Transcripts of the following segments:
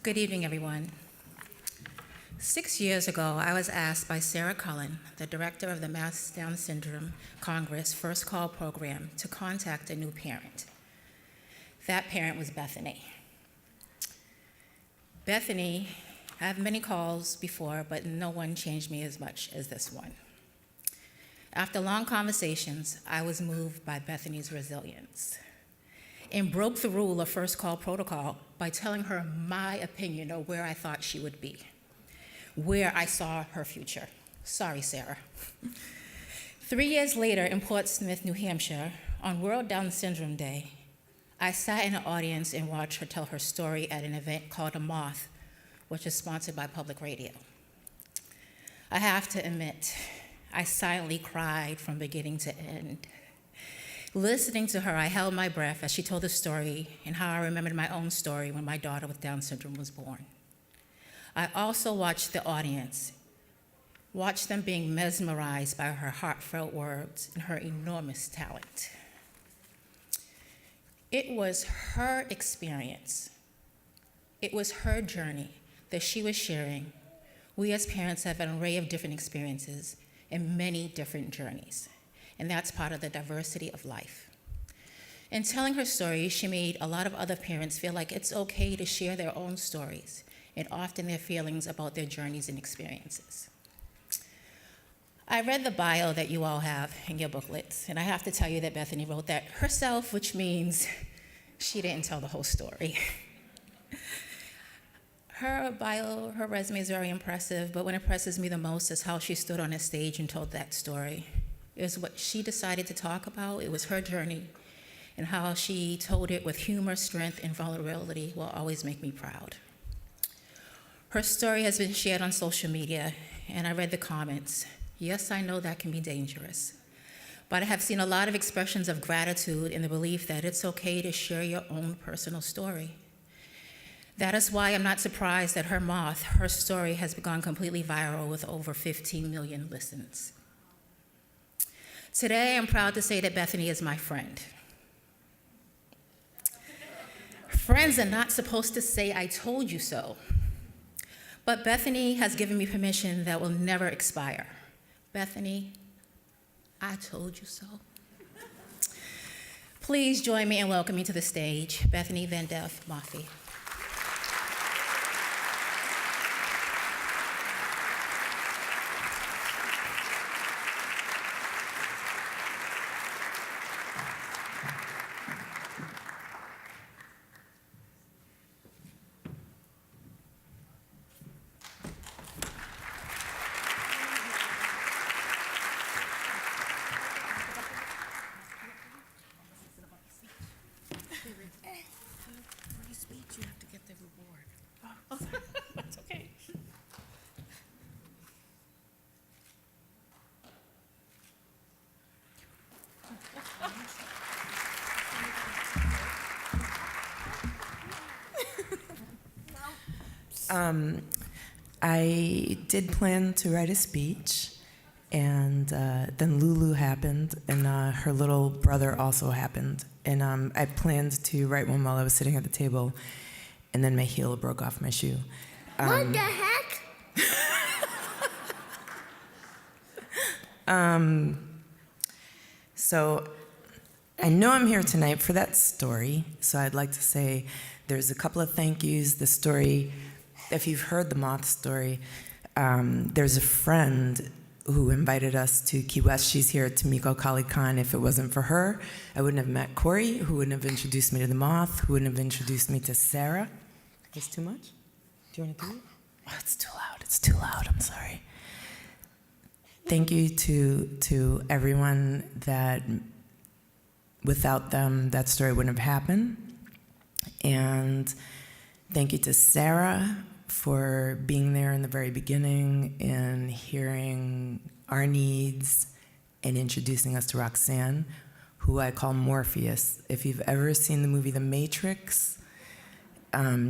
Good evening, everyone. 6 years ago, I was asked by Sarah Cullen, the director of the Mass Down Syndrome Congress First Call program, to contact a new parent. That parent was Bethany. Bethany, I have many calls before, but no one changed me as much as this one. After long conversations, I was moved by Bethany's resilience and broke the rule of first call protocol by telling her my opinion of where I thought she would be, where I saw her future. Sorry, Sarah. 3 years later in Portsmouth, New Hampshire, on World Down Syndrome Day, I sat in an audience and watched her tell her story at an event called A Moth, which is sponsored by Public Radio. I have to admit, I silently cried from beginning to end. Listening to her, I held my breath as she told the story and how I remembered my own story when my daughter with Down syndrome was born. I also watched the audience, watched them being mesmerized by her heartfelt words and her enormous talent. It was her experience, it was her journey that she was sharing. We as parents have an array of different experiences and many different journeys, and that's part of the diversity of life. In telling her story, she made a lot of other parents feel like it's okay to share their own stories and often their feelings about their journeys and experiences. I read the bio that you all have in your booklets, and I have to tell you that Bethany wrote that herself, which means she didn't tell the whole story. Her bio, her resume is very impressive, but what impresses me the most is how she stood on a stage and told that story. It was what she decided to talk about, it was her journey, and how she told it with humor, strength, and vulnerability will always make me proud. Her story has been shared on social media, and I read the comments. Yes, I know that can be dangerous, but I have seen a lot of expressions of gratitude in the belief that it's okay to share your own personal story. That is why I'm not surprised that her Moth, her story, has gone completely viral with over 15 million listens. Today, I'm proud to say that Bethany is my friend. Friends are not supposed to say, "I told you so." But Bethany has given me permission that will never expire. Bethany, I told you so. Please join me in welcoming to the stage Bethany Van Delft Moffi. You have to get the reward. That's okay. I did plan to write a speech, and then Lulu happened, and her little brother also happened. And I planned to write one while I was sitting at the table, and then my heel broke off my shoe. What the heck? So I know I'm here tonight for that story, so I'd like to say there's a couple of thank yous. The story, if you've heard the Moth story, there's a friend who invited us to Key West. She's here at Tamiko Kali Khan. If it wasn't for her, I wouldn't have met Corey, who wouldn't have introduced me to the Moth, who wouldn't have introduced me to Sarah. Is too much? Do you want to do it? Oh, it's too loud. It's too loud. I'm sorry. Thank you to everyone that without them, that story wouldn't have happened. And thank you to Sarah for being there in the very beginning and hearing our needs and introducing us to Roxanne, who I call Morpheus. If you've ever seen the movie The Matrix,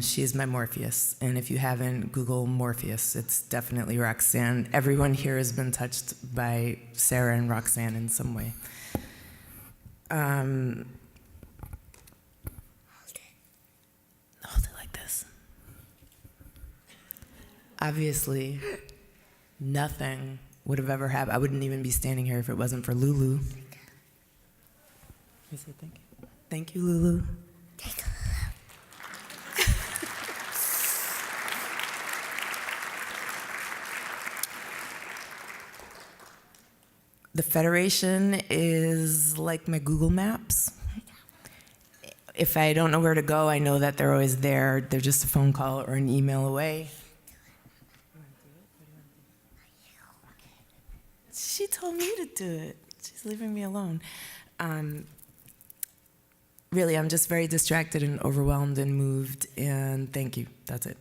she is my Morpheus. And if you haven't, Google Morpheus. It's definitely Roxanne. Everyone here has been touched by Sarah and Roxanne in some way. Hold it like this. Obviously, nothing would have ever happened. I wouldn't even be standing here if it wasn't for Lulu. Let me say thank you. Thank you, Lulu. The Federation is like my Google Maps. If I don't know where to go, I know that they're always there. They're just a phone call or an email away. She told me to do it. She's leaving me alone. Really, I'm just very distracted and overwhelmed and moved, and thank you. That's it.